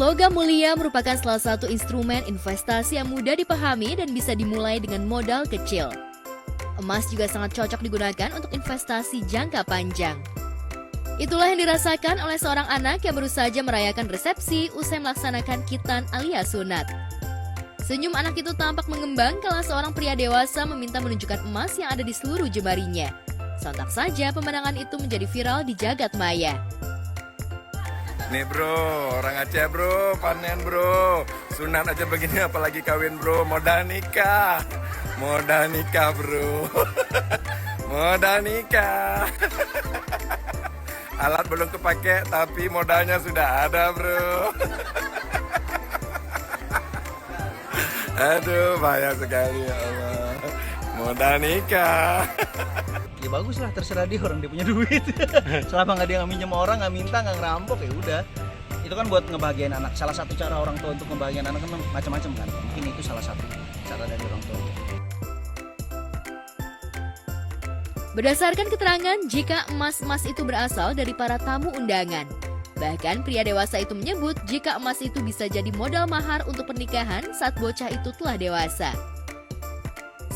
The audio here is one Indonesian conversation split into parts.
Logam mulia merupakan salah satu instrumen investasi yang mudah dipahami dan bisa dimulai dengan modal kecil. Emas juga sangat cocok digunakan untuk investasi jangka panjang. Itulah yang dirasakan oleh seorang anak yang baru saja merayakan resepsi usai melaksanakan khitan alias sunat. Senyum anak itu tampak mengembang kala seorang pria dewasa meminta menunjukkan emas yang ada di seluruh jemarinya. Sontak saja pemandangan itu menjadi viral di jagat maya. Nih bro, orang Aceh bro, panen bro. Sunat aja begini apalagi kawin bro, modal nikah. Modal nikah bro. Modal nikah. Alat belum kepake tapi modalnya sudah ada bro. Aduh, bahaya sekali ya Allah. Modal nikah. Ya bagus lah, terserah dia, orang dia punya duit. Selama nggak dia nggak minjem orang, nggak minta, nggak ngerampok, ya udah. Itu kan buat ngebahagiain anak. Salah satu cara orang tua untuk ngebahagiain anak kan macam-macam kan. Mungkin itu salah satu cara dari orang tua. Berdasarkan keterangan, jika emas-emas itu berasal dari para tamu undangan. Bahkan pria dewasa itu menyebut jika emas itu bisa jadi modal mahar untuk pernikahan saat bocah itu telah dewasa.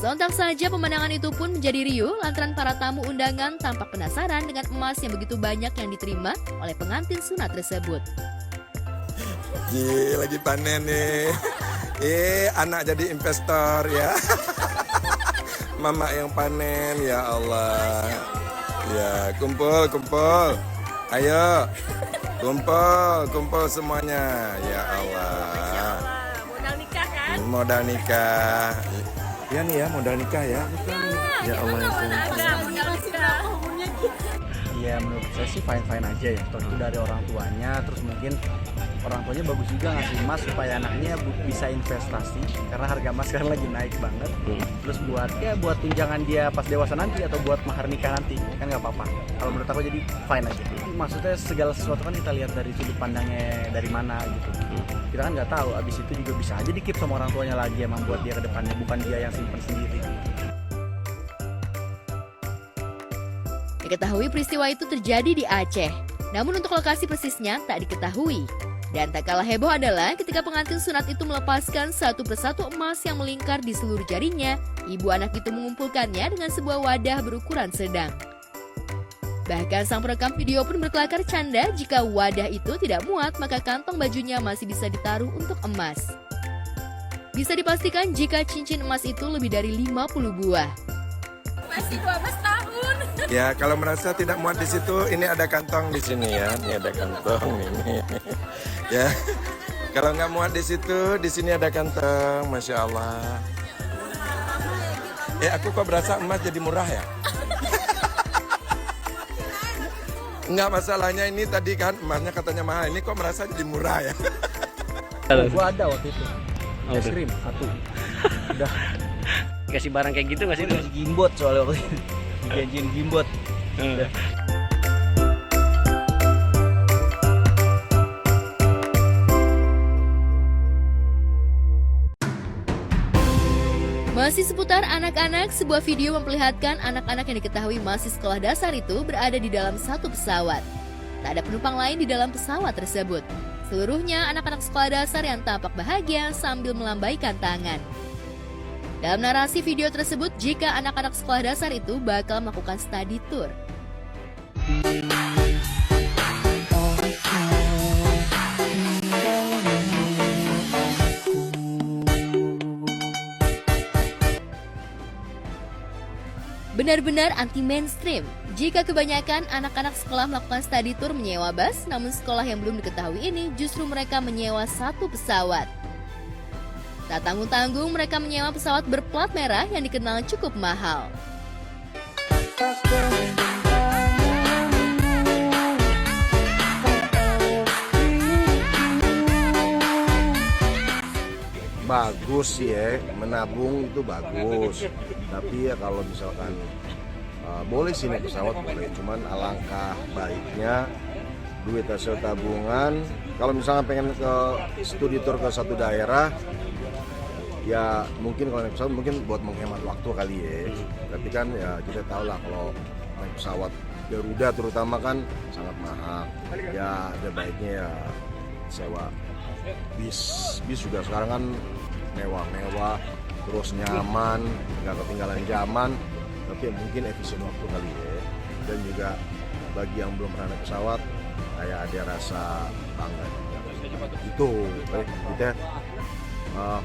Sontak saja pemandangan itu pun menjadi riuh lantaran para tamu undangan tampak penasaran dengan emas yang begitu banyak yang diterima oleh pengantin sunat tersebut. Lagi panen nih. Anak jadi investor ya. Mama yang panen, ya Allah. Ya, kumpul. Ayo. Kumpul semuanya. Ya Allah. Modal nikah kan? Modal nikah. Ya nih ya, modal nikah ya. Ya Allah ya Tuhan. Modal nikah. Ya menurut saya sih fine-fine aja ya. Toh itu dari orang tuanya, terus mungkin orang tuanya bagus juga ngasih emas supaya anaknya bisa investasi. Karena harga emas sekarang lagi naik banget. Terus buat tunjangan dia pas dewasa nanti atau buat mahar nikah nanti kan nggak apa-apa. Kalau menurut aku jadi fine aja. Maksudnya segala sesuatu kan kita lihat dari sudut pandangnya dari mana gitu. Kita kan nggak tahu. Abis itu juga bisa aja dikip sama orang tuanya lagi emang buat dia ke depannya, bukan dia yang simpen sendiri. Diketahui peristiwa itu terjadi di Aceh. Namun untuk lokasi persisnya tak diketahui. Dan tak kalah heboh adalah ketika pengantin sunat itu melepaskan satu persatu emas yang melingkar di seluruh jarinya, ibu anak itu mengumpulkannya dengan sebuah wadah berukuran sedang. Bahkan sang perekam video pun berkelakar canda jika wadah itu tidak muat maka kantong bajunya masih bisa ditaruh untuk emas. Bisa dipastikan jika cincin emas itu lebih dari 50 buah. Masih 12 tahun. Ya, kalau merasa tidak muat di situ, ini ada kantong di sini ya. Ini ada kantong ini. Ya. Kalau nggak muat di situ, di sini ada kantong. Masya Allah. Aku kok berasa emas jadi murah ya? Enggak, masalahnya ini tadi kan emasnya katanya mahal. Ini kok merasa jadi murah ya? Gua ada waktu itu. Es krim satu. Udah Kasih barang kayak gitu nggak sih? dikasih gimbot soalnya waktu itu. Dijanjiin gimbot. Udah. Masih seputar anak-anak, sebuah video memperlihatkan anak-anak yang diketahui masih sekolah dasar itu berada di dalam satu pesawat. Tak ada penumpang lain di dalam pesawat tersebut. Seluruhnya anak-anak sekolah dasar yang tampak bahagia sambil melambaikan tangan. Dalam narasi video tersebut, jika anak-anak sekolah dasar itu bakal melakukan study tour. Benar-benar anti-mainstream. Jika kebanyakan anak-anak sekolah melakukan study tour menyewa bus, namun sekolah yang belum diketahui ini justru mereka menyewa satu pesawat. Tak tanggung-tanggung mereka menyewa pesawat berplat merah yang dikenal cukup mahal. Bagus ya, menabung itu bagus. Tapi ya kalau misalkan boleh sih naik pesawat boleh, cuman alangkah baiknya duit hasil tabungan. Kalau misalnya pengen ke studi tour ke satu daerah, ya mungkin kalau naik pesawat mungkin buat menghemat waktu kali ya. Tapi kan ya kita tahu lah kalau naik pesawat Garuda terutama kan sangat mahal. Ya ada baiknya ya sewa bis juga sekarang kan mewah-mewah, terus nyaman, nggak ketinggalan zaman, tapi mungkin efisien waktu kali ya. Dan juga bagi yang belum pernah naik pesawat, kayak ada rasa bangga juga. Itu kita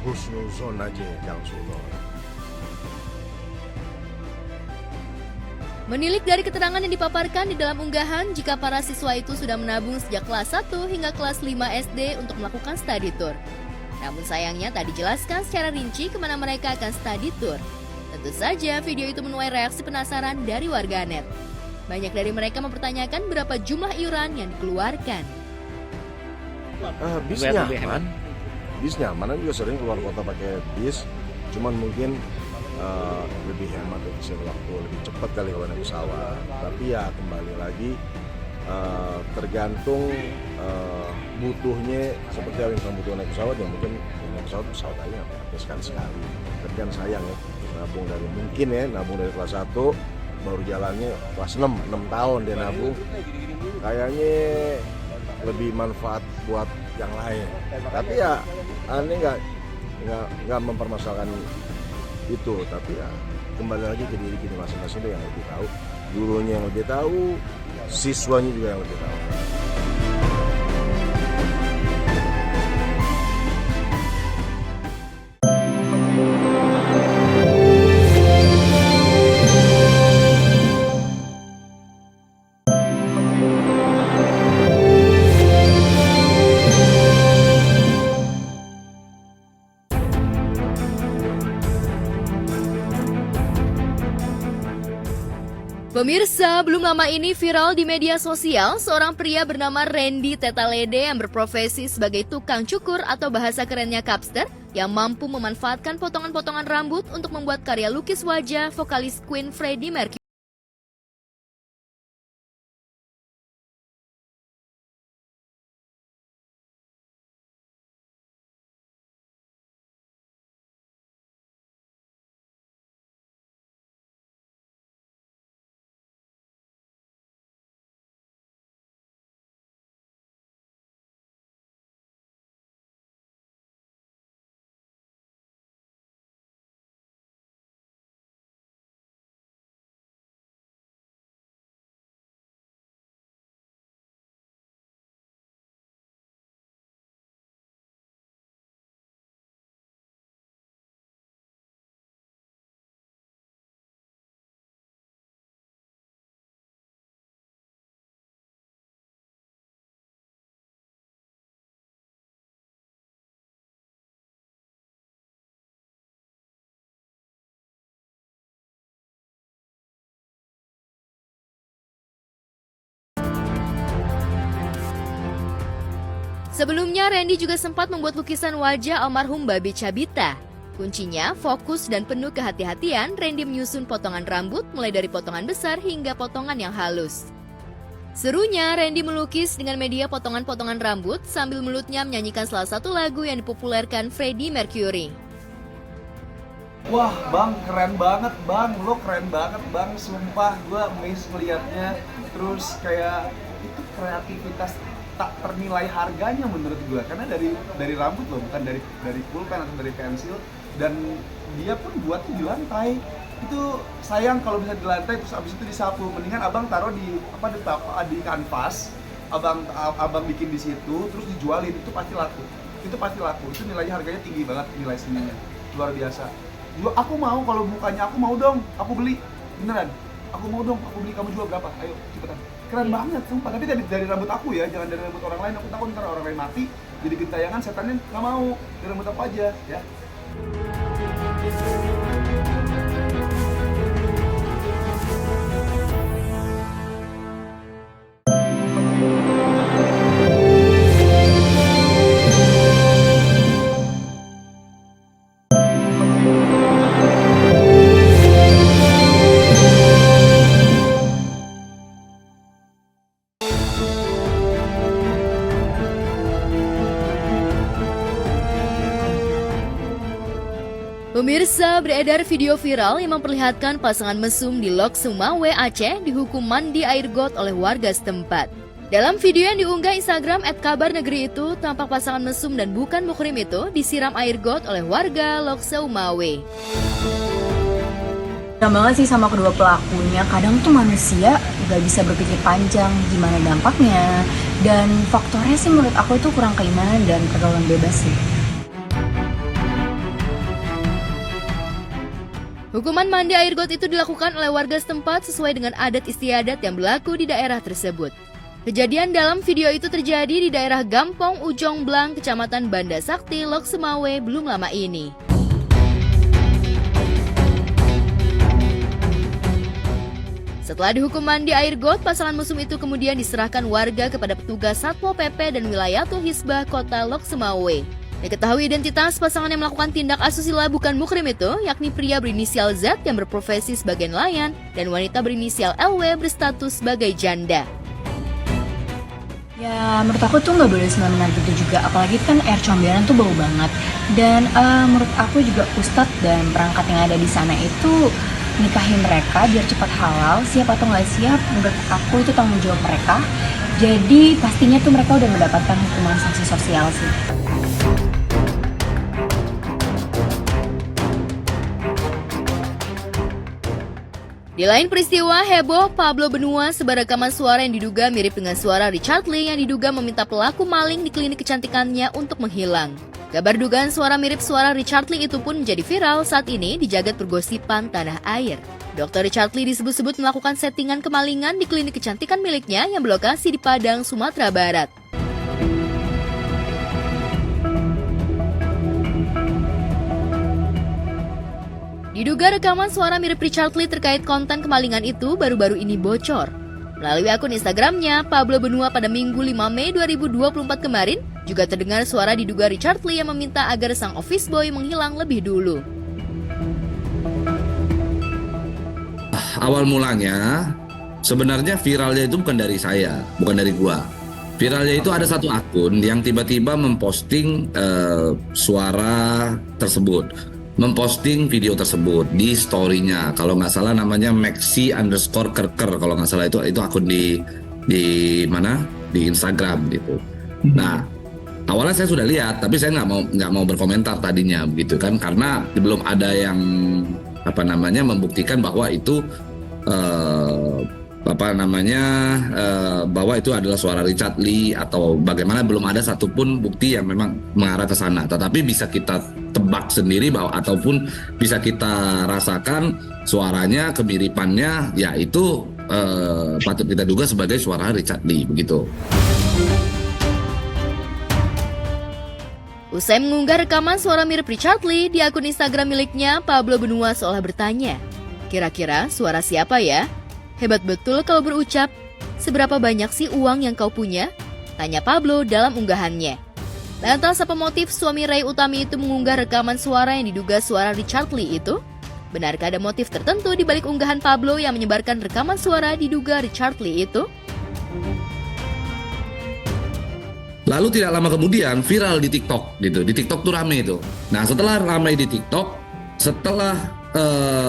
husnuzon aja, jangan suno. Menilik dari keterangan yang dipaparkan di dalam unggahan, jika para siswa itu sudah menabung sejak kelas 1 hingga kelas 5 SD untuk melakukan study tour. Namun sayangnya tak dijelaskan secara rinci kemana mereka akan study tour. Tentu saja video itu menuai reaksi penasaran dari warganet. Banyak dari mereka mempertanyakan berapa jumlah iuran yang dikeluarkan. Bis Biar lebih nyaman, bis nyaman, juga sering keluar kota pakai bis, cuman mungkin lebih hemat, efisien waktu, lebih cepat kali kalau naik pesawat. Tapi ya kembali lagi tergantung butuhnya, seperti yang kamu butuh naik pesawat, yang mungkin naik pesawat aja pakai sekali. Tapi kan sayang ya, nabung dari kelas 1 baru jalannya kelas 6 tahun dia nabung, kayaknya lebih manfaat buat yang lain. Tapi ya aneh nggak mempermasalahkan itu, tapi ya kembali lagi ke diri kita masing-masing yang lebih tahu, gurunya yang lebih tahu, siswanya juga yang lebih tahu. Pemirsa, belum lama ini viral di media sosial seorang pria bernama Randy Tetalede yang berprofesi sebagai tukang cukur atau bahasa kerennya capster yang mampu memanfaatkan potongan-potongan rambut untuk membuat karya lukis wajah vokalis Queen Freddie Mercury. Sebelumnya, Randy juga sempat membuat lukisan wajah almarhum Babi Cabita. Kuncinya, fokus dan penuh kehati-hatian, Randy menyusun potongan rambut mulai dari potongan besar hingga potongan yang halus. Serunya, Randy melukis dengan media potongan-potongan rambut sambil mulutnya menyanyikan salah satu lagu yang dipopulerkan Freddie Mercury. Wah bang, keren banget bang, lo keren banget bang, sumpah gue amazed ngeliatnya. Terus kayak itu kreativitas tak ternilai harganya menurut gue, karena dari rambut loh, bukan dari pulpen atau dari pensil, dan dia pun buatnya di lantai. Itu sayang kalau bisa di lantai terus abis itu disapu. Mendingan abang taruh di di kanvas, abang bikin di situ terus dijualin, itu pasti laku. Itu nilainya, harganya tinggi banget, nilai seninya luar biasa. Aku mau, kalau mukanya aku mau dong, aku beli beneran. Aku mau dong, aku beli, kamu jual berapa? Ayo cepetan. Keren banget sumpah, tapi dari rambut aku ya, jangan dari rambut orang lain. Aku takut ntar orang lain mati jadi gentayangan, setannya nggak mau. Dari rambut aku aja ya. Pemirsa, beredar video viral yang memperlihatkan pasangan mesum di Lok Sumawe, Aceh dihukum mandi air got oleh warga setempat. Dalam video yang diunggah Instagram @kabarnegeri itu, tampak pasangan mesum dan bukan muhrim itu disiram air got oleh warga Lokseumawe. Gak banget sih sama kedua pelakunya. Kadang tuh manusia gak bisa berpikir panjang gimana dampaknya. Dan faktornya sih menurut aku itu kurang keimanan dan pergaulan bebas sih. Hukuman mandi air got itu dilakukan oleh warga setempat sesuai dengan adat istiadat yang berlaku di daerah tersebut. Kejadian dalam video itu terjadi di daerah Gampong Ujong Blang, Kecamatan Banda Sakti, Lokseumawe belum lama ini. Setelah dihukum mandi air got, pasangan mesum itu kemudian diserahkan warga kepada petugas Satpol PP dan Wilayatul Hisbah Kota Lokseumawe. Diketahui identitas pasangan yang melakukan tindak asusila bukan muhrim itu, yakni pria berinisial Z yang berprofesi sebagai nelayan dan wanita berinisial LW berstatus sebagai janda. Ya menurut aku tuh gak boleh semena-mena gitu juga. Apalagi kan air comberan tuh bau banget. Dan menurut aku juga ustadz dan perangkat yang ada di sana itu nikahin mereka biar cepat halal. Siap atau nggak siap, menurut aku itu tanggung jawab mereka. Jadi pastinya tuh mereka udah mendapatkan hukuman sanksi sosial sih. Di lain peristiwa heboh, Pablo Benua sebar rekaman suara yang diduga mirip dengan suara Richard Lee yang diduga meminta pelaku maling di klinik kecantikannya untuk menghilang. Kabar dugaan suara mirip suara Richard Lee itu pun menjadi viral saat ini di jagat pergosipan tanah air. Dr. Richard Lee disebut-sebut melakukan settingan kemalingan di klinik kecantikan miliknya yang berlokasi di Padang, Sumatera Barat. Diduga rekaman suara mirip Richard Lee terkait konten kemalingan itu baru-baru ini bocor. Melalui akun Instagramnya, Pablo Benua pada Minggu 5 Mei 2024 kemarin juga terdengar suara diduga Richard Lee yang meminta agar sang office boy menghilang lebih dulu. Awal mulanya sebenarnya viralnya itu bukan dari saya, bukan dari gua. Viralnya itu ada satu akun yang tiba-tiba memposting suara tersebut, memposting video tersebut di story-nya. Kalau nggak salah namanya Maxi_Kerker, kalau nggak salah itu akun di mana, di Instagram gitu. Nah, awalnya saya sudah lihat, tapi saya nggak mau berkomentar tadinya begitu kan, karena belum ada yang membuktikan bahwa itu bahwa itu adalah suara Richard Lee atau bagaimana, belum ada satupun bukti yang memang mengarah ke sana. Tetapi bisa kita tebak sendiri bahwa ataupun bisa kita rasakan suaranya, kemiripannya, yaitu patut kita duga sebagai suara Richard Lee begitu. Usai mengunggah rekaman suara mirip Richard Lee di akun Instagram miliknya, Pablo Benua seolah bertanya, "Kira-kira suara siapa ya? Hebat betul kau berucap. Seberapa banyak sih uang yang kau punya?" tanya Pablo dalam unggahannya. Lantas apa motif suami Ray Utami itu mengunggah rekaman suara yang diduga suara Richard Lee itu? Benarkah ada motif tertentu di balik unggahan Pablo yang menyebarkan rekaman suara diduga Richard Lee itu? Lalu tidak lama kemudian viral di TikTok gitu. Di TikTok tuh rame itu. Nah, setelah ramai di TikTok, setelah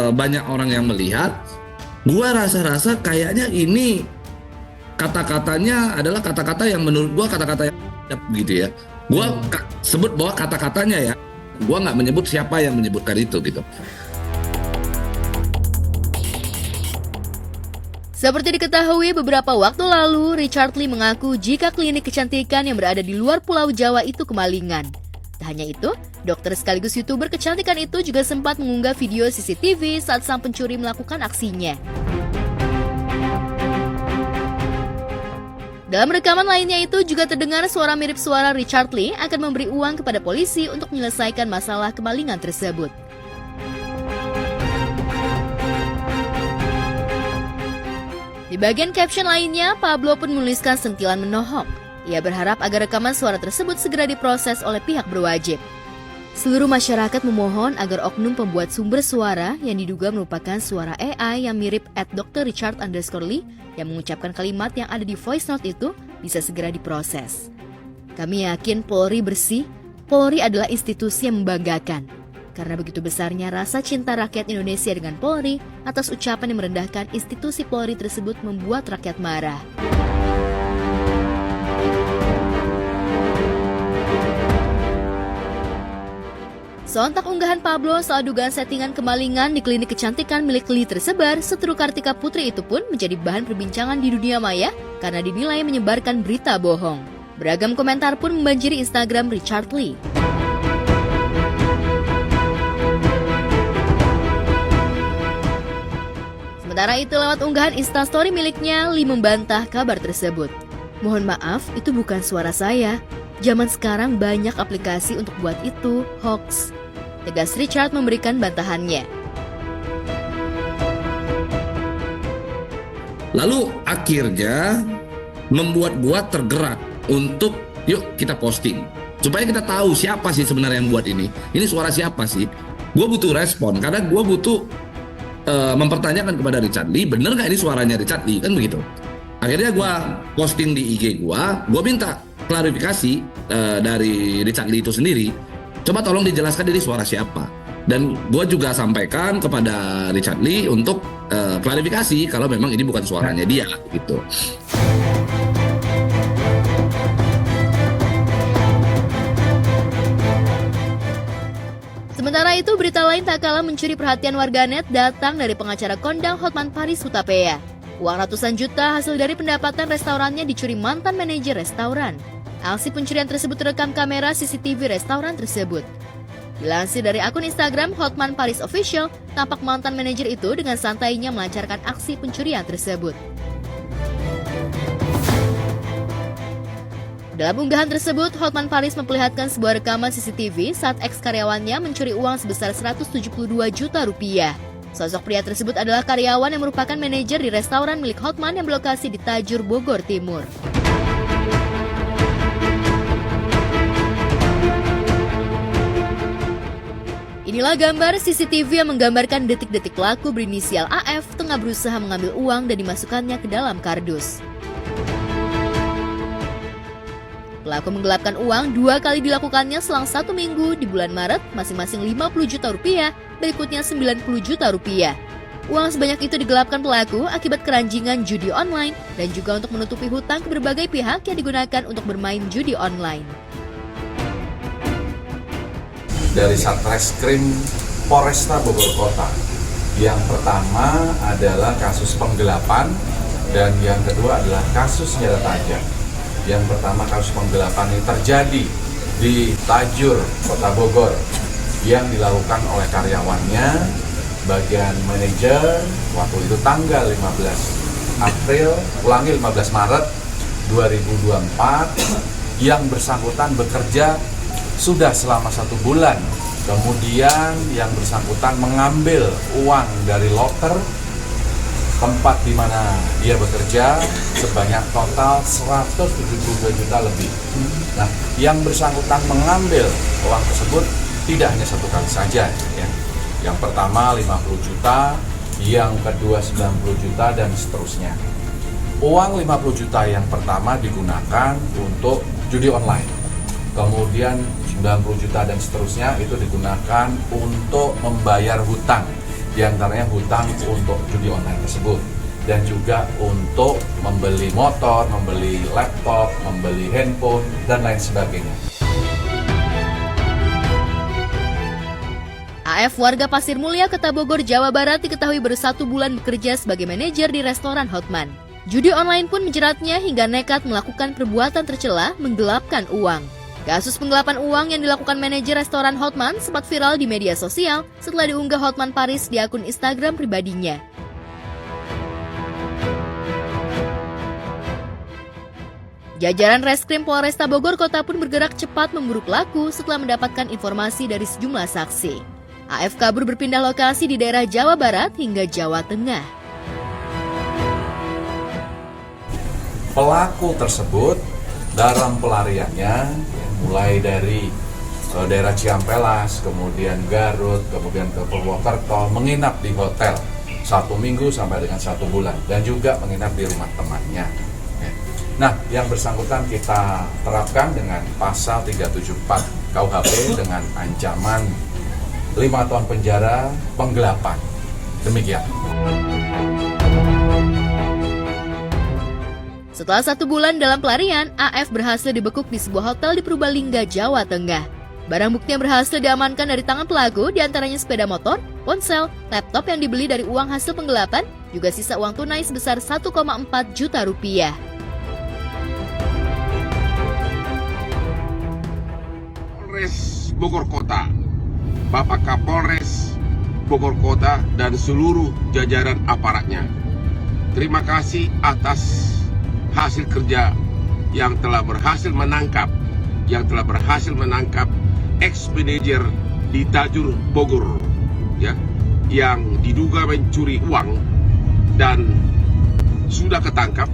banyak orang yang melihat, gua rasa kayaknya ini kata-katanya adalah kata-kata yang menurut gua kata-kata yang gitu ya. Gua sebut bahwa kata-katanya ya. Gua nggak menyebut siapa yang menyebutkan itu gitu. Seperti diketahui beberapa waktu lalu, Richard Lee mengaku jika klinik kecantikan yang berada di luar Pulau Jawa itu kemalingan. Tak hanya itu, dokter sekaligus YouTuber kecantikan itu juga sempat mengunggah video CCTV saat sang pencuri melakukan aksinya. Dalam rekaman lainnya itu juga terdengar suara mirip suara Richard Lee akan memberi uang kepada polisi untuk menyelesaikan masalah kemalingan tersebut. Di bagian caption lainnya, Pablo pun menuliskan sentilan menohok. Ia berharap agar rekaman suara tersebut segera diproses oleh pihak berwajib. Seluruh masyarakat memohon agar oknum pembuat sumber suara yang diduga merupakan suara AI yang mirip @Dr. Richard_Lee yang mengucapkan kalimat yang ada di voice note itu bisa segera diproses. Kami yakin Polri bersih. Polri adalah institusi yang membanggakan. Karena begitu besarnya rasa cinta rakyat Indonesia dengan Polri, atas ucapan yang merendahkan institusi Polri tersebut membuat rakyat marah. Sontak unggahan Pablo soal dugaan settingan kemalingan di klinik kecantikan milik Lee tersebar, seteru Kartika Putri itu pun menjadi bahan perbincangan di dunia maya karena dinilai menyebarkan berita bohong. Beragam komentar pun membanjiri Instagram Richard Lee. Sementara itu lewat unggahan Instastory miliknya, Lee membantah kabar tersebut. Mohon maaf, itu bukan suara saya. Zaman sekarang banyak aplikasi untuk buat itu, hoax. Tegas Richard memberikan bantahannya. Lalu akhirnya membuat gua tergerak untuk yuk kita posting. Supaya kita tahu siapa sih sebenarnya yang buat ini. Ini suara siapa sih? Gua butuh respon karena gua butuh mempertanyakan kepada Richard Lee, bener nggak ini suaranya Richard Lee? Kan begitu. Akhirnya gua posting di IG gua minta klarifikasi dari Richard Lee itu sendiri. Coba tolong dijelaskan ini suara siapa. Dan gue juga sampaikan kepada Richard Lee untuk klarifikasi kalau memang ini bukan suaranya dia gitu. Sementara itu, berita lain tak kalah mencuri perhatian warganet datang dari pengacara kondang Hotman Paris Hutapea. Uang ratusan juta hasil dari pendapatan restorannya dicuri mantan manajer restoran. Aksi pencurian tersebut terekam kamera CCTV restoran tersebut. Dilansir dari akun Instagram Hotman Paris Official, tampak mantan manajer itu dengan santainya melancarkan aksi pencurian tersebut. Dalam unggahan tersebut, Hotman Paris memperlihatkan sebuah rekaman CCTV saat ex-karyawannya mencuri uang sebesar 172 juta rupiah. Sosok pria tersebut adalah karyawan yang merupakan manajer di restoran milik Hotman yang berlokasi di Tajur, Bogor Timur. Inilah gambar CCTV yang menggambarkan detik-detik pelaku berinisial AF tengah berusaha mengambil uang dan dimasukkannya ke dalam kardus. Pelaku menggelapkan uang 2 kali dilakukannya selang 1 minggu di bulan Maret, masing-masing 50 juta rupiah, berikutnya 90 juta rupiah. Uang sebanyak itu digelapkan pelaku akibat keranjingan judi online dan juga untuk menutupi hutang ke berbagai pihak yang digunakan untuk bermain judi online. Dari Satreskrim Polresta Bogor Kota. Yang pertama adalah kasus penggelapan dan yang kedua adalah kasus senjata tajam. Yang pertama kasus penggelapan ini terjadi di Tajur, Kota Bogor yang dilakukan oleh karyawannya, bagian manajer, waktu itu tanggal 15 April, 15 Maret 2024, yang bersangkutan bekerja sudah selama 1 bulan. Kemudian yang bersangkutan mengambil uang dari loker tempat di mana dia bekerja sebanyak total 172 juta lebih. Nah, yang bersangkutan mengambil uang tersebut tidak hanya 1 kali saja, ya. Yang pertama 50 juta, yang kedua 90 juta dan seterusnya. Uang 50 juta yang pertama digunakan untuk judi online. Kemudian 90 juta dan seterusnya itu digunakan untuk membayar hutang, diantaranya hutang untuk judi online tersebut, dan juga untuk membeli motor, membeli laptop, membeli handphone, dan lain sebagainya. AF warga Pasir Mulia, Kota Bogor, Jawa Barat diketahui baru 1 bulan bekerja sebagai manajer di restoran Hotman. Judi online pun menjeratnya hingga nekat melakukan perbuatan tercela menggelapkan uang. Kasus penggelapan uang yang dilakukan manajer restoran Hotman sempat viral di media sosial setelah diunggah Hotman Paris di akun Instagram pribadinya. Jajaran Reskrim Polresta Bogor Kota pun bergerak cepat memburu pelaku setelah mendapatkan informasi dari sejumlah saksi. AF kabur berpindah lokasi di daerah Jawa Barat hingga Jawa Tengah. Pelaku tersebut dalam pelariannya mulai dari daerah Ciampelas, kemudian Garut, kemudian ke Purwokerto, menginap di hotel 1 minggu sampai dengan 1 bulan, dan juga menginap di rumah temannya. Nah, yang bersangkutan kita terapkan dengan pasal 374 KUHP dengan ancaman 5 tahun penjara penggelapan. Demikian. Setelah 1 bulan dalam pelarian, AF berhasil dibekuk di sebuah hotel di Purbalingga, Jawa Tengah. Barang bukti yang berhasil diamankan dari tangan pelaku diantaranya sepeda motor, ponsel, laptop yang dibeli dari uang hasil penggelapan, juga sisa uang tunai sebesar 1,4 juta rupiah. Polres Bogor Kota, Bapak Kapolres Bogor Kota dan seluruh jajaran aparatnya. Terima kasih atas hasil kerja yang telah berhasil menangkap ex-manajer di Tajur Bogor, ya, yang diduga mencuri uang dan sudah ketangkap.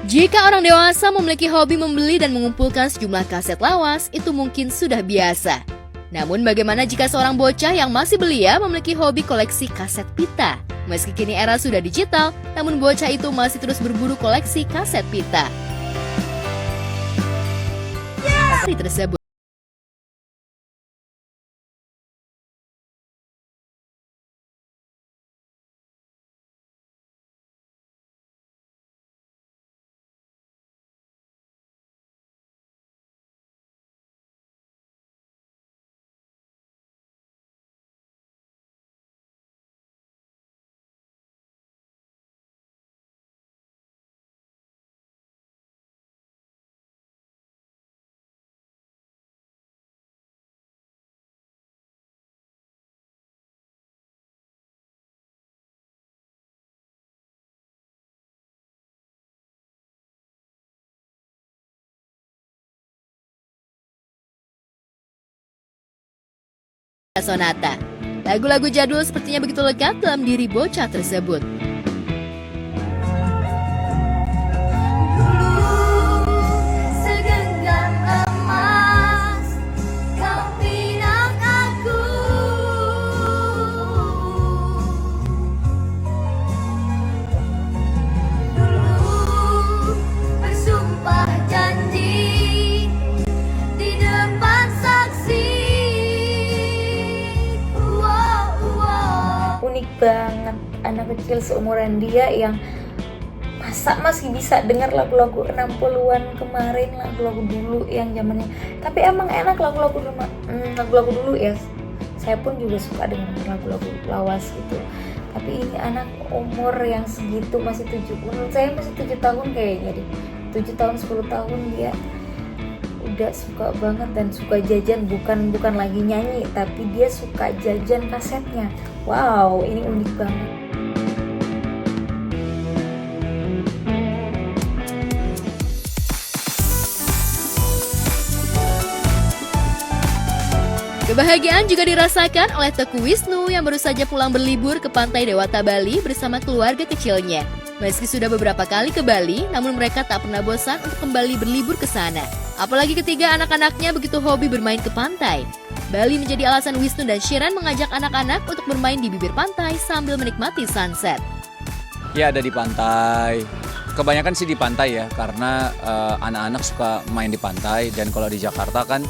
Jika orang dewasa memiliki hobi membeli dan mengumpulkan sejumlah kaset lawas, itu mungkin sudah biasa. Namun bagaimana jika seorang bocah yang masih belia memiliki hobi koleksi kaset pita? Meski kini era sudah digital, namun bocah itu masih terus berburu koleksi kaset pita. Hari tersebut. Sonata. Lagu-lagu jadul sepertinya begitu lekat dalam diri bocah tersebut. Banget anak kecil seumuran dia yang masa masih bisa dengar lagu-lagu 60-an kemarin, lagu-lagu dulu yang zamannya. Tapi emang enak lagu-lagu dulu ya. Saya pun juga suka dengan lagu-lagu lawas gitu. Tapi ini anak umur yang segitu masih 7, menurut saya masih 7 tahun kayaknya deh. 7 tahun 10 tahun dia udah suka banget dan suka jajan, bukan lagi nyanyi tapi dia suka jajan kasetnya. Wow, ini unik banget. Kebahagiaan juga dirasakan oleh Teguh Wisnu yang baru saja pulang berlibur ke pantai Dewata Bali bersama keluarga kecilnya. Meski sudah beberapa kali ke Bali, namun mereka tak pernah bosan untuk kembali berlibur ke sana. Apalagi ketiga anak-anaknya begitu hobi bermain ke pantai. Bali menjadi alasan Wisnu dan Shiren mengajak anak-anak untuk bermain di bibir pantai sambil menikmati sunset. Ya, ada di pantai. Kebanyakan sih di pantai ya, karena anak-anak suka main di pantai. Dan kalau di Jakarta kan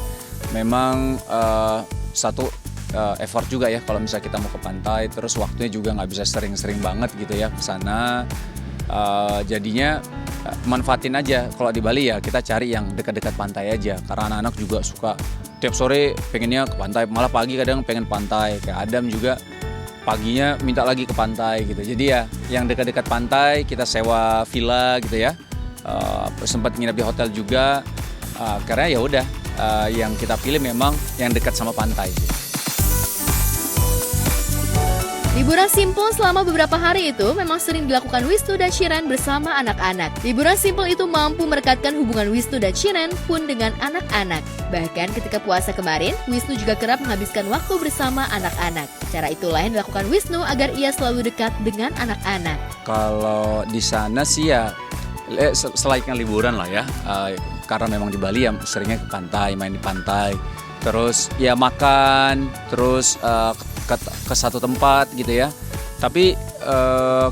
memang satu effort juga ya kalau misalnya kita mau ke pantai. Terus waktunya juga nggak bisa sering-sering banget gitu ya ke sana. Jadinya manfaatin aja. Kalau di Bali ya kita cari yang dekat-dekat pantai aja. Karena anak-anak juga suka tiap sore pengennya ke pantai, malah pagi kadang pengen pantai. Kayak Adam juga paginya minta lagi ke pantai gitu. Jadi ya yang dekat-dekat pantai kita sewa villa gitu ya. Sempat nginep di hotel juga. Karena ya udah yang kita pilih memang yang dekat sama pantai sih. Liburan simpel selama beberapa hari itu memang sering dilakukan Wisnu dan Shiren bersama anak-anak. Liburan simpel itu mampu merekatkan hubungan Wisnu dan Shiren pun dengan anak-anak. Bahkan ketika puasa kemarin, Wisnu juga kerap menghabiskan waktu bersama anak-anak. Cara itulah yang dilakukan Wisnu agar ia selalu dekat dengan anak-anak. Kalau di sana sih ya selayaknya liburan lah ya. Karena memang di Bali ya seringnya ke pantai, main di pantai. Terus ya makan, terus ke satu tempat gitu ya. Tapi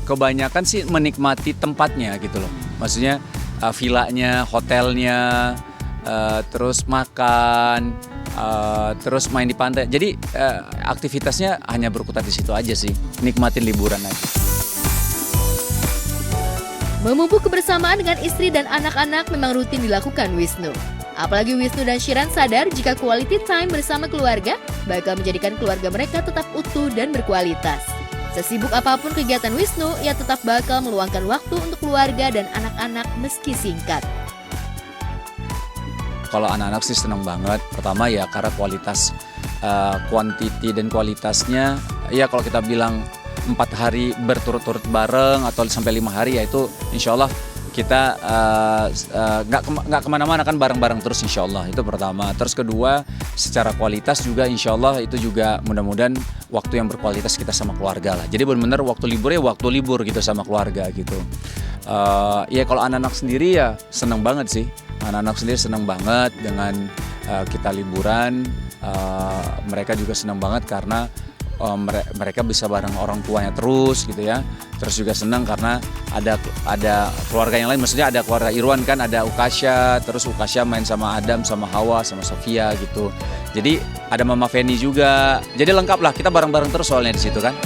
kebanyakan sih menikmati tempatnya gitu loh. Maksudnya villanya, hotelnya, terus makan, terus main di pantai. Jadi aktivitasnya hanya berkutat di situ aja sih, nikmatin liburan aja. Memupuk kebersamaan dengan istri dan anak-anak memang rutin dilakukan Wisnu. Apalagi Wisnu dan Shiran sadar jika quality time bersama keluarga bakal menjadikan keluarga mereka tetap utuh dan berkualitas. Sesibuk apapun kegiatan Wisnu, ia tetap bakal meluangkan waktu untuk keluarga dan anak-anak meski singkat. Kalau anak-anak sih senang banget. Pertama ya karena kualitas, quantity dan kualitasnya. Ya kalau kita bilang 4 hari berturut-turut bareng atau sampai 5 hari ya itu insya Allah kita nggak kemana-mana kan bareng-bareng terus insya Allah. Itu pertama. Terus kedua secara kualitas juga insya Allah itu juga mudah-mudahan waktu yang berkualitas kita sama keluarga lah. Jadi benar-benar waktu libur ya waktu libur gitu sama keluarga gitu. Ya kalau anak-anak sendiri ya senang banget sih. Anak-anak sendiri senang banget dengan kita liburan. Mereka juga senang banget karena mereka bisa bareng orang tuanya terus gitu ya. Terus juga senang karena ada keluarga yang lain, maksudnya ada keluarga Irwan kan, ada Ukasha, terus Ukasha main sama Adam, sama Hawa, sama Sofia gitu. Jadi ada Mama Feni juga. Jadi lengkap lah, kita bareng-bareng terus soalnya di situ kan.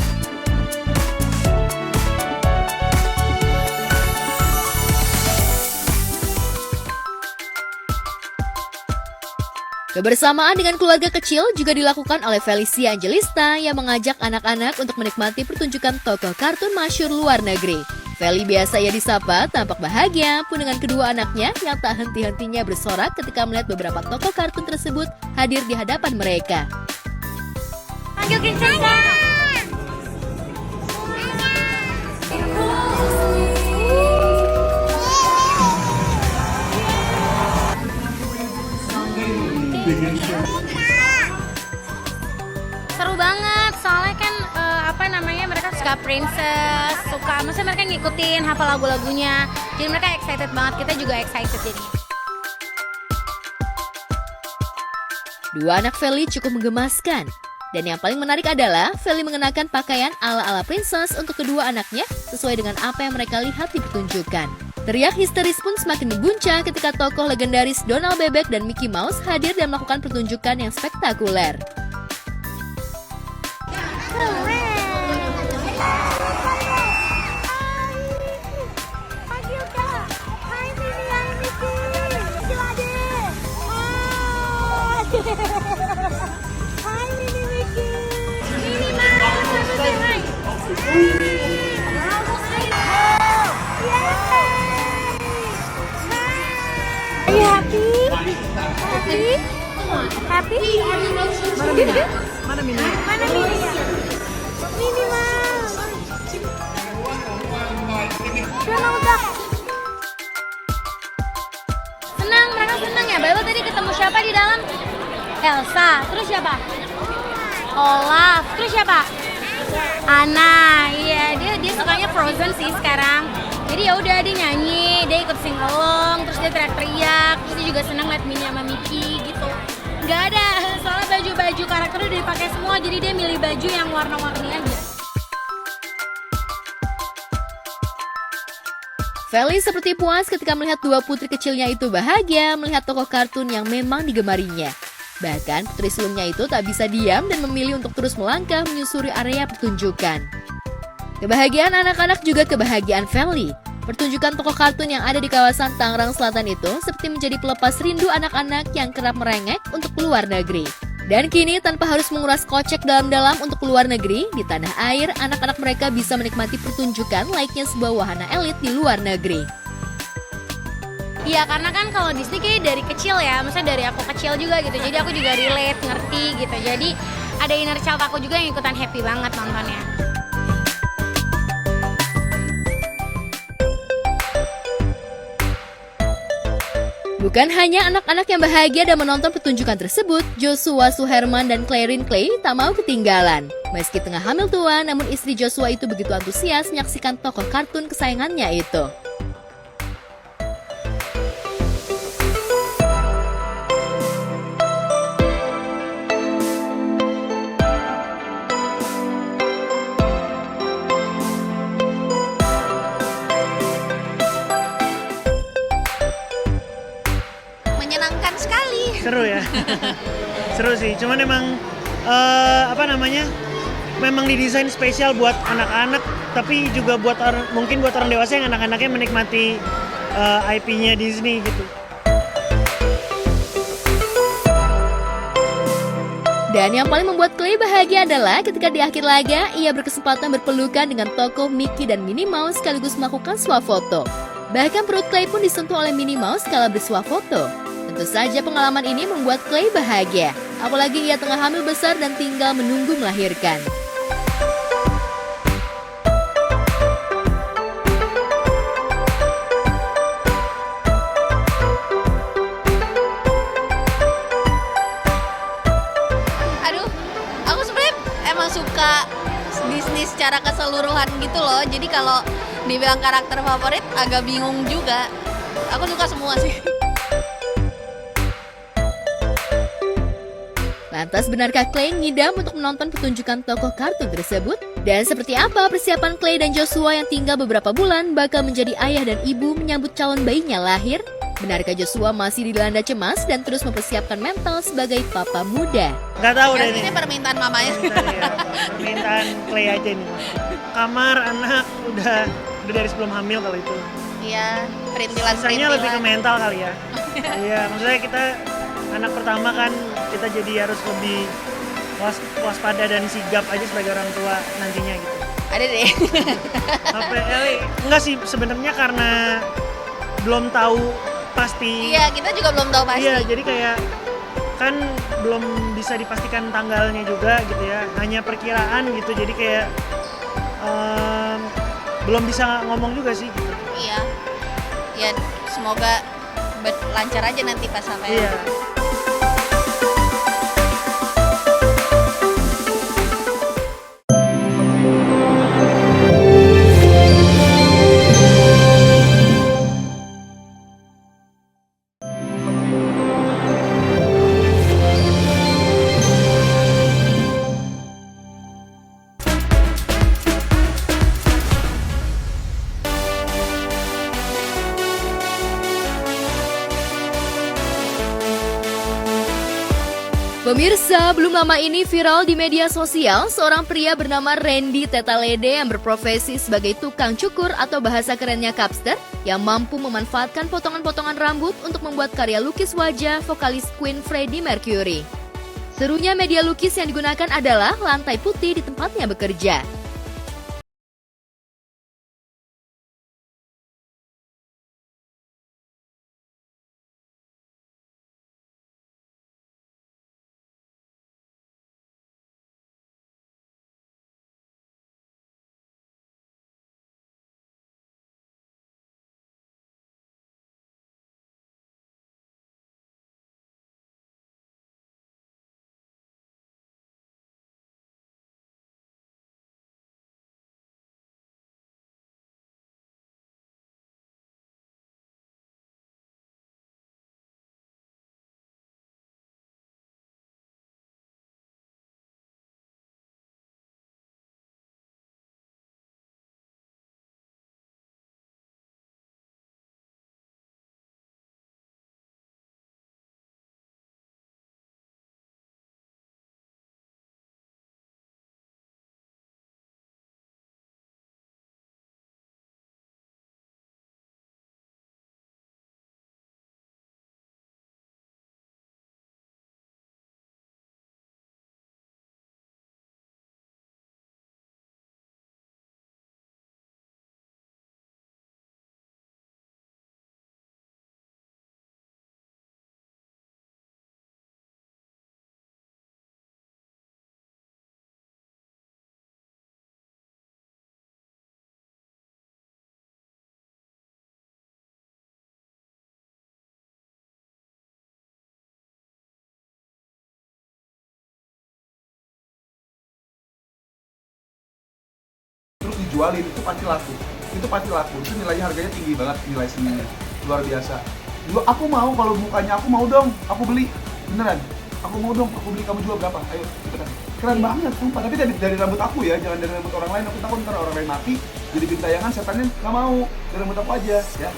Kebersamaan dengan keluarga kecil juga dilakukan oleh Felicia Angelista yang mengajak anak-anak untuk menikmati pertunjukan tokoh kartun masyhur luar negeri. Feli biasa ia disapa tampak bahagia pun dengan kedua anaknya yang tak henti-hentinya bersorak ketika melihat beberapa tokoh kartun tersebut hadir di hadapan mereka. Panggil kencang. Seru banget, soalnya kan mereka suka princess, maksudnya mereka ngikutin hafal lagu-lagunya, jadi mereka excited banget, kita juga excited jadi. Dua anak Feli cukup menggemaskan. Dan yang paling menarik adalah Feli mengenakan pakaian ala-ala princess untuk kedua anaknya sesuai dengan apa yang mereka lihat di pertunjukan. Teriak histeris pun semakin membuncah ketika tokoh legendaris Donald Bebek dan Mickey Mouse hadir dan melakukan pertunjukan yang spektakuler. Are you happy? Happy? Mana Mini? Mana Mini? Mini Mouse. Donald Duck. Senang, mereka senang ya. Bella tadi ketemu siapa di dalam? Elsa. Terus siapa? Olaf. Terus siapa? Anna. Iya, dia sukanya Frozen sih sekarang. Jadi ya udah dia nyanyi, dia ikut sing along, terus dia teriak-teriak, terus dia juga senang liat Minnie sama Mickey gitu. Nggak ada, soalnya baju-baju karakternya udah dipakai semua, jadi dia milih baju yang warna-warni aja. Feli seperti puas ketika melihat dua putri kecilnya itu bahagia melihat tokoh kartun yang memang digemarinya. Bahkan putri sulungnya itu tak bisa diam dan memilih untuk terus melangkah menyusuri area pertunjukan. Kebahagiaan anak-anak juga kebahagiaan Feli. Pertunjukan tokoh kartun yang ada di kawasan Tangerang Selatan itu seperti menjadi pelepas rindu anak-anak yang kerap merengek untuk keluar negeri. Dan kini tanpa harus menguras kocek dalam-dalam untuk keluar negeri, di tanah air anak-anak mereka bisa menikmati pertunjukan layaknya sebuah wahana elit di luar negeri. Iya, karena kan kalau Disney kayak dari kecil ya, maksudnya dari aku kecil juga gitu, jadi aku juga relate, ngerti gitu. Jadi ada inner child aku juga yang ikutan happy banget nontonnya. Bukan hanya anak-anak yang bahagia dan menonton pertunjukan tersebut, Joshua Suherman dan Clarin Clay tak mau ketinggalan. Meski tengah hamil tua, namun istri Joshua itu begitu antusias menyaksikan tokoh kartun kesayangannya itu. Seru ya. Seru sih. Cuman emang memang didesain spesial buat anak-anak, tapi juga mungkin buat orang dewasa yang anak-anaknya menikmati IP-nya Disney gitu. Dan yang paling membuat Clay bahagia adalah ketika di akhir laga ia berkesempatan berpelukan dengan tokoh Mickey dan Minnie Mouse sekaligus melakukan swafoto. Bahkan perut Clay pun disentuh oleh Minnie Mouse kala bersuafoto. Tentu saja pengalaman ini membuat Clay bahagia, apalagi ia tengah hamil besar dan tinggal menunggu melahirkan. Suka Disney secara keseluruhan gitu loh. Jadi kalau dibilang karakter favorit agak bingung juga. Aku suka semua sih. Lantas benarkah Clay ngidam untuk menonton pertunjukan tokoh kartun tersebut? Dan seperti apa persiapan Clay dan Joshua yang tinggal beberapa bulan bakal menjadi ayah dan ibu menyambut calon bayinya lahir? Benarkah Joshua masih dilanda cemas dan terus mempersiapkan mental sebagai papa muda? Nggak tahu deh ini permintaan mamanya. Permintaan Clay aja nih. Kamar anak udah dari sebelum hamil kalau itu. Iya, perintilan. Misalnya lebih ke mental kali ya. Iya, maksudnya kita anak pertama kan kita jadi harus lebih waspada dan sigap aja sebagai orang tua nantinya gitu. Ada deh. Enggak sih, sebenarnya karena belum tahu pasti. Iya, kita juga belum tahu pasti. Iya, jadi kayak kan belum bisa dipastikan tanggalnya juga gitu ya, hanya perkiraan gitu, jadi kayak belum bisa ngomong juga sih gitu. Iya, ya semoga lancar aja nanti pas sampai. Iya. Pemirsa, belum lama ini viral di media sosial seorang pria bernama Randy Tetalede yang berprofesi sebagai tukang cukur atau bahasa kerennya capster yang mampu memanfaatkan potongan-potongan rambut untuk membuat karya lukis wajah vokalis Queen Freddie Mercury. Serunya media lukis yang digunakan adalah lantai putih di tempatnya bekerja. Dijualin itu pasti laku, itu nilainya harganya tinggi banget, nilai seninya luar biasa. Aku mau, kalau mukanya aku mau dong, aku beli beneran, aku mau dong, aku beli, kamu jual berapa? Ayo cepetan. Keren banget sumpah, tapi dari rambut aku ya, jangan dari rambut orang lain. Aku takut ntar orang lain mati jadi gentayangan, setannya nggak mau, dari rambut aku aja ya.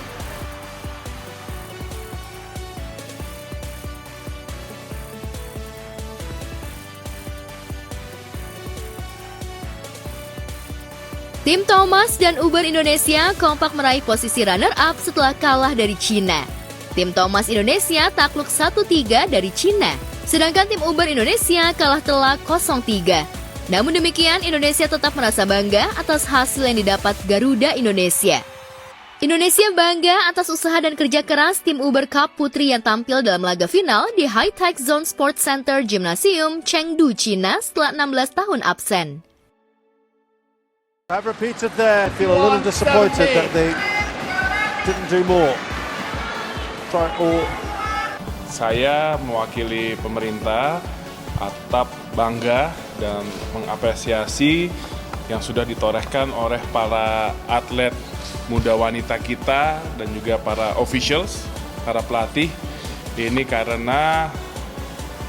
Tim Thomas dan Uber Indonesia kompak meraih posisi runner-up setelah kalah dari Cina. Tim Thomas Indonesia takluk 1-3 dari Cina, sedangkan tim Uber Indonesia kalah telak 0-3. Namun demikian, Indonesia tetap merasa bangga atas hasil yang didapat Garuda Indonesia. Indonesia bangga atas usaha dan kerja keras tim Uber Cup Putri yang tampil dalam laga final di High Tech Zone Sports Center Gymnasium, Chengdu, China setelah 16 tahun absen. I've repeated there, feel a little disappointed that they didn't do more. Saya mewakili pemerintah tetap bangga dan mengapresiasi yang sudah ditorehkan oleh para atlet muda wanita kita dan juga para officials, para pelatih. Ini karena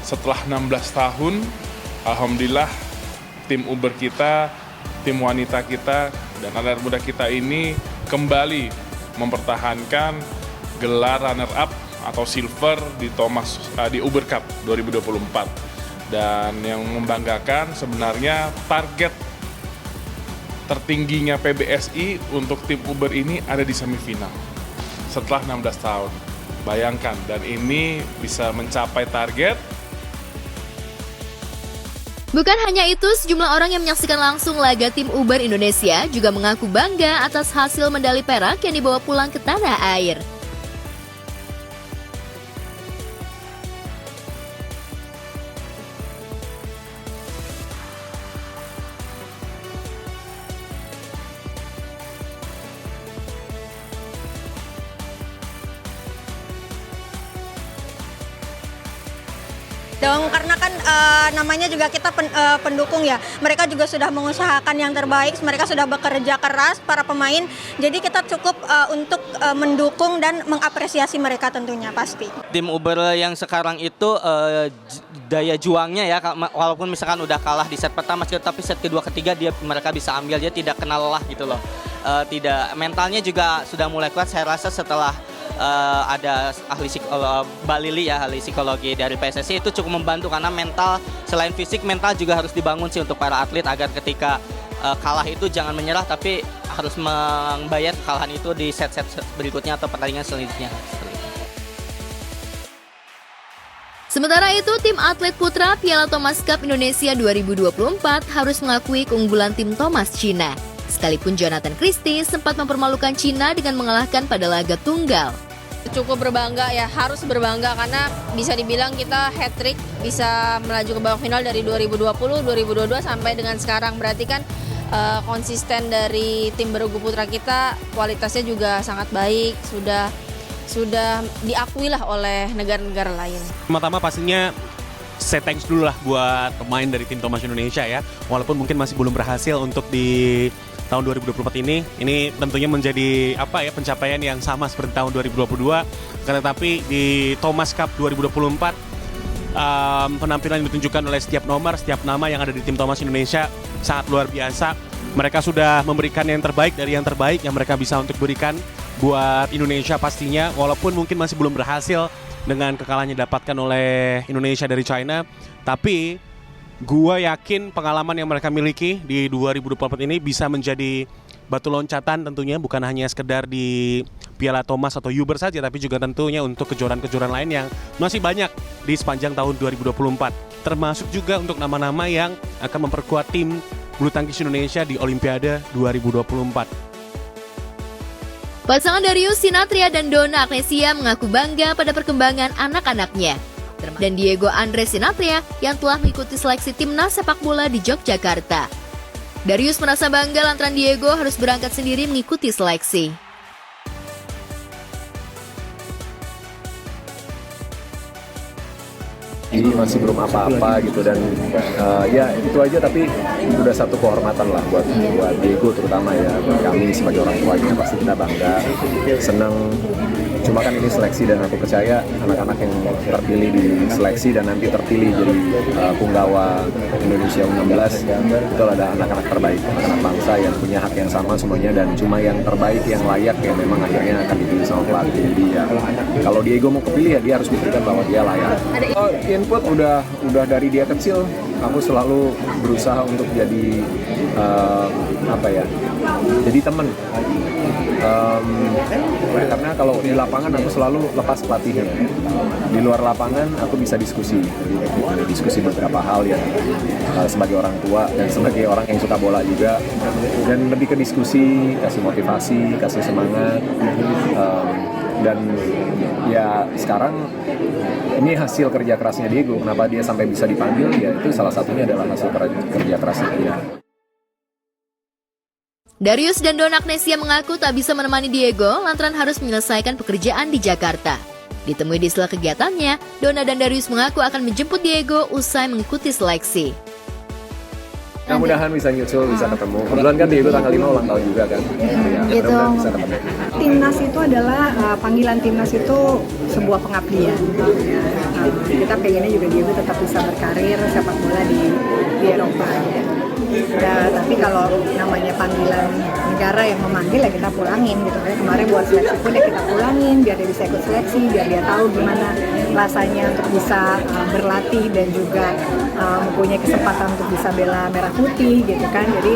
setelah 16 tahun, alhamdulillah tim Uber kita, tim wanita kita, dan anak muda kita ini kembali mempertahankan gelar runner-up atau silver di Uber Cup 2024. Dan yang membanggakan sebenarnya target tertingginya PBSI untuk tim Uber ini ada di semifinal setelah 16 tahun. Bayangkan, dan ini bisa mencapai target. Bukan hanya itu, sejumlah orang yang menyaksikan langsung laga tim Uber Indonesia juga mengaku bangga atas hasil medali perak yang dibawa pulang ke tanah air. dong, karena kan namanya juga kita pendukung ya. Mereka juga sudah mengusahakan yang terbaik, mereka sudah bekerja keras para pemain. Jadi kita cukup untuk mendukung dan mengapresiasi mereka tentunya pasti. Tim Uber yang sekarang itu daya juangnya ya, walaupun misalkan udah kalah di set pertama, tapi set kedua ketiga mereka bisa ambil, dia tidak kenal lelah gitu loh. Tidak, mentalnya juga sudah mulai kuat. Saya rasa setelah ada ahli Mbak Lili ya, ahli psikologi dari PSSI, itu cukup membantu karena mental, selain fisik, mental juga harus dibangun sih untuk para atlet agar ketika kalah itu jangan menyerah, tapi harus membayar kekalahan itu di set-set berikutnya atau pertandingan selanjutnya. Sementara itu, tim atlet putra Piala Thomas Cup Indonesia 2024 harus mengakui keunggulan tim Thomas Cina. Sekalipun Jonathan Christie sempat mempermalukan Cina dengan mengalahkan pada laga tunggal. Cukup berbangga ya, harus berbangga karena bisa dibilang kita hat-trick, bisa melaju ke babak final dari 2020, 2022 sampai dengan sekarang. Berarti kan konsisten dari tim bergu putra kita, kualitasnya juga sangat baik, sudah diakui lah oleh negara-negara lain. Pertama pastinya say thanks dulu lah buat pemain dari tim Thomas Indonesia ya. Walaupun mungkin masih belum berhasil untuk di tahun 2024 ini tentunya menjadi pencapaian yang sama seperti tahun 2022. Tetapi di Thomas Cup 2024 penampilan yang ditunjukkan oleh setiap nama yang ada di tim Thomas Indonesia sangat luar biasa. Mereka sudah memberikan yang terbaik dari yang terbaik yang mereka bisa untuk berikan buat Indonesia pastinya. Walaupun mungkin masih belum berhasil dengan kekalahan yang didapatkan oleh Indonesia dari China, tapi gua yakin pengalaman yang mereka miliki di 2024 ini bisa menjadi batu loncatan tentunya, bukan hanya sekedar di Piala Thomas atau Uber saja, tapi juga tentunya untuk kejuaraan-kejuaraan lain yang masih banyak di sepanjang tahun 2024. Termasuk juga untuk nama-nama yang akan memperkuat tim bulu tangkis Indonesia di Olimpiade 2024. Pasangan Darius Sinathrya dan Donna Agnesia mengaku bangga pada perkembangan anak-anaknya. Dan Diego Andres Sinathrya yang telah mengikuti seleksi timnas sepak bola di Yogyakarta. Darius merasa bangga lantaran Diego harus berangkat sendiri mengikuti seleksi. Ini masih belum apa-apa gitu, dan ya itu aja, tapi udah satu kehormatan lah buat Diego terutama ya, buat kami sebagai orang tuanya pasti kita bangga, senang. Cuma kan ini seleksi dan aku percaya anak-anak yang terpilih di seleksi dan nanti terpilih jadi punggawa Indonesia U16 itu ada anak-anak terbaik, anak bangsa yang punya hak yang sama semuanya, dan cuma yang terbaik, yang layak yang memang akhirnya akan dipilih sama pelatih. Jadi ya kalau Diego mau kepilih ya dia harus buktikan bahwa dia layak. In input udah dari dia kecil. Aku selalu berusaha untuk jadi jadi teman. Karena kalau di lapangan aku selalu lepas pelatihnya. Di luar lapangan aku bisa diskusi beberapa hal ya, sebagai orang tua dan sebagai orang yang suka bola juga, dan lebih ke diskusi, kasih motivasi, kasih semangat, dan ya sekarang ini hasil kerja kerasnya Diego. Kenapa dia sampai bisa dipanggil? Ya itu salah satunya adalah hasil kerja kerasnya dia. Darius dan Donna Agnesia mengaku tak bisa menemani Diego lantaran harus menyelesaikan pekerjaan di Jakarta. Ditemui di sela kegiatannya, Donna dan Darius mengaku akan menjemput Diego usai mengikuti seleksi. Mudah-mudahan bisa nyusul, bisa ketemu. Kebetulan kan Diego tanggal 5 ulang tahun juga kan. Ya, mudah-mudahan bisa ketemu. Timnas itu adalah panggilan timnas itu sebuah pengabdian. Kita pengennya juga Diego tetap bisa berkarir sepak bola di Eropa. Ya, tapi kalau namanya panggilan negara yang memanggil ya kita pulangin gitu. Kemarin buat seleksi pun ya kita pulangin biar dia bisa ikut seleksi, biar dia tahu gimana rasanya untuk bisa berlatih dan juga mempunyai kesempatan untuk bisa bela merah putih gitu kan. Jadi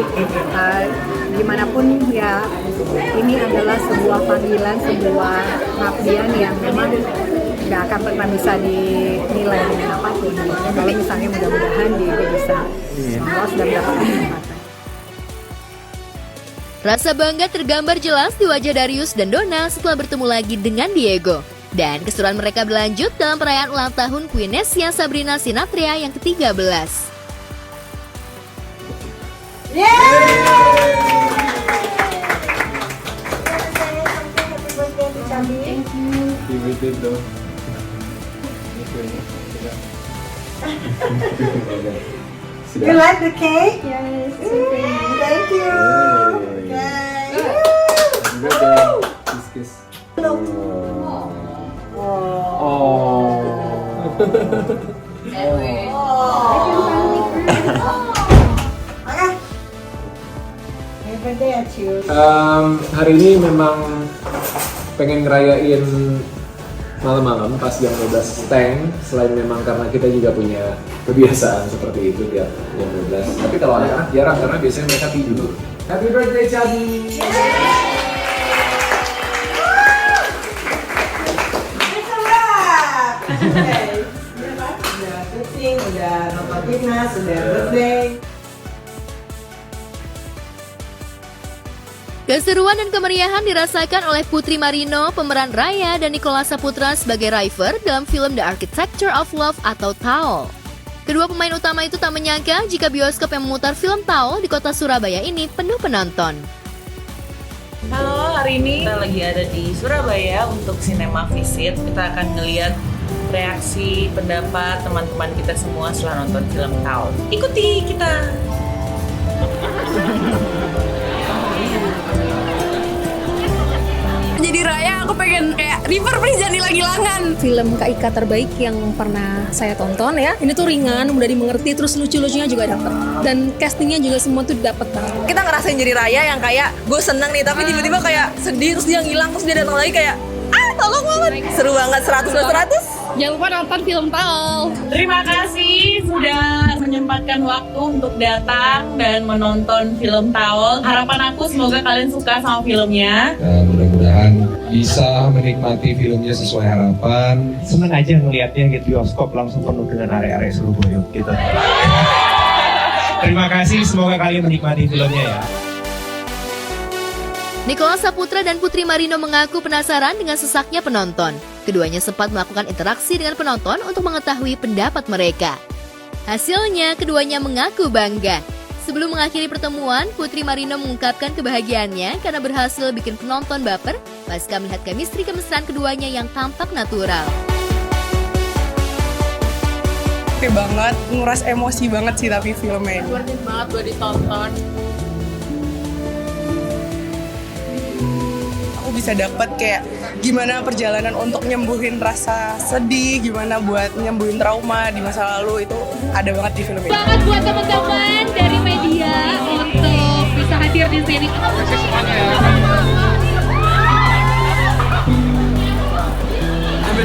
gimana pun ya ini adalah sebuah panggilan, sebuah pengabdian yang memang nggak akan pernah bisa dinilai dengan apapun. Kalau misalnya mudah-mudahan dia bisa lolos dan mendapatkan kesempatan. Rasa bangga tergambar jelas di wajah Darius dan Donna setelah bertemu lagi dengan Diego. Dan keseruan mereka berlanjut dalam perayaan ulang tahun Queenessia Sabrina Sinathrya yang ke-13. You like the cake? Yes. Thank you. Hari ini memang pengen ngerayain malam-malam pas jam 12 tank, selain memang karena kita juga punya kebiasaan seperti itu tiap jam 12. Tapi kalau anak-anak jarang karena biasanya mereka tidur. Happy birthday Chabi! Udah syuting, udah nonton timnas, udah birthday. Keseruan dan kemeriahan dirasakan oleh Putri Marino, pemeran Raya, dan Nicholas Saputra sebagai River dalam film The Architecture of Love atau Tao. Kedua pemain utama itu tak menyangka jika bioskop yang memutar film Tao di kota Surabaya ini penuh penonton. Halo, hari ini kita lagi ada di Surabaya untuk Cinema Visit. Kita akan ngeliat reaksi, pendapat teman-teman kita semua setelah nonton film Tao. Ikuti kita! Jadi Raya, aku pengen kayak River please jangan hilang-hilangan. Film KIK terbaik yang pernah saya tonton ya. Ini tuh ringan, mudah dimengerti, terus lucu-lucunya juga dapet. Dan castingnya juga semua tuh dapet banget. Kita ngerasain jadi Raya yang kayak gue seneng nih, tapi tiba-tiba kayak sedih, terus dia ngilang, terus dia datang lagi kayak tolong banget. Seru banget, 100/100. Jangan lupa nonton film Tao. Terima kasih sudah menyempatkan waktu untuk datang dan menonton film Tao. Harapan aku semoga kalian suka sama filmnya. Mudah-mudahan bisa menikmati filmnya sesuai harapan. Seneng aja ngelihatnya gitu, bioskop langsung penuh dengan area-area seru boyok gitu. Terima kasih, semoga kalian menikmati filmnya ya. Nicholas Saputra dan Putri Marino mengaku penasaran dengan sesaknya penonton. Keduanya sempat melakukan interaksi dengan penonton untuk mengetahui pendapat mereka. Hasilnya, keduanya mengaku bangga. Sebelum mengakhiri pertemuan, Putri Marino mengungkapkan kebahagiaannya karena berhasil bikin penonton baper pasca melihat chemistry kemesraan keduanya yang tampak natural. Oke banget, nguras emosi banget sih tapi filmnya ini. Worth it banget buat ditonton. Aku bisa dapet kayak gimana perjalanan untuk nyembuhin rasa sedih, gimana buat nyembuhin trauma di masa lalu, itu ada banget di film ini. Banget buat teman-teman dari media untuk bisa hadir di sini.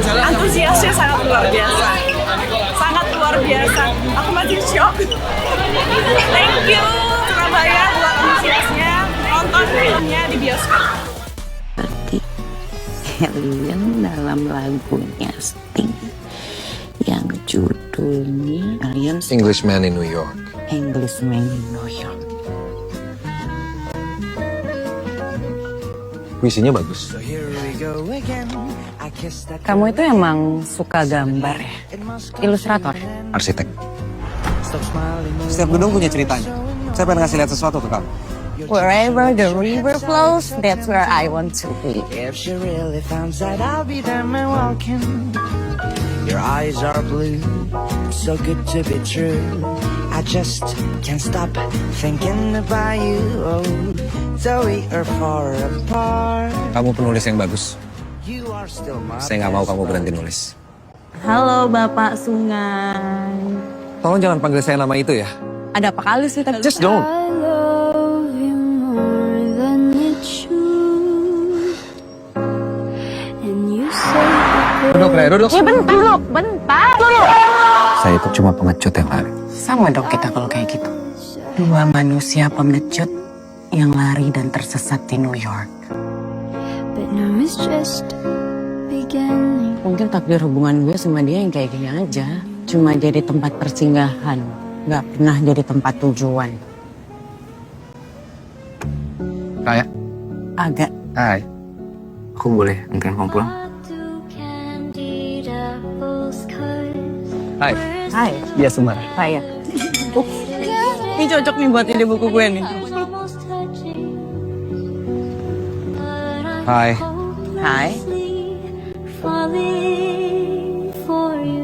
Antusiasnya sangat luar biasa. Sangat biasa. Aku masih shock. Thank you Surabaya buat antusiasnya. Nonton filmnya di bioskop. Seperti Alien dalam lagunya Sting yang judulnya Alien Englishman in New York. Englishman in New York. Puisinya bagus. Kamu itu emang suka gambar ya? Ilustrator? Arsitek. Setiap gedung punya ceritanya. Saya pengen ngasih lihat sesuatu ke kamu. Wherever the river flows, that's where I want to be. If she really finds that I'll be there man walking. Your eyes are blue, so good to be true. I just can't stop thinking about you. Oh, though we are far apart. Kamu penulis yang bagus. You are still my Saya nggak mau kamu berhenti nulis. Halo Bapak Sungai. Tolong jangan panggil saya nama itu ya. Ada apa kali sih tadi? Just don't. Duduk, Re, duduk. Ya bentar loh, bentar loh. Saya itu cuma pengecut yang lari. Sama dong kita kalau kayak gitu. Dua manusia pengecut yang lari dan tersesat di New York. Mungkin takdir hubungan gue sama dia yang kayak gini aja. Cuma jadi tempat persinggahan. Gak pernah jadi tempat tujuan. Raya. Agak. Hai. Aku boleh anterin kamu pulang? Hai. Hai. Dia Semar. Raya. Ini cocok nih buat ide buku gue nih. Hai. Hai. falling for you.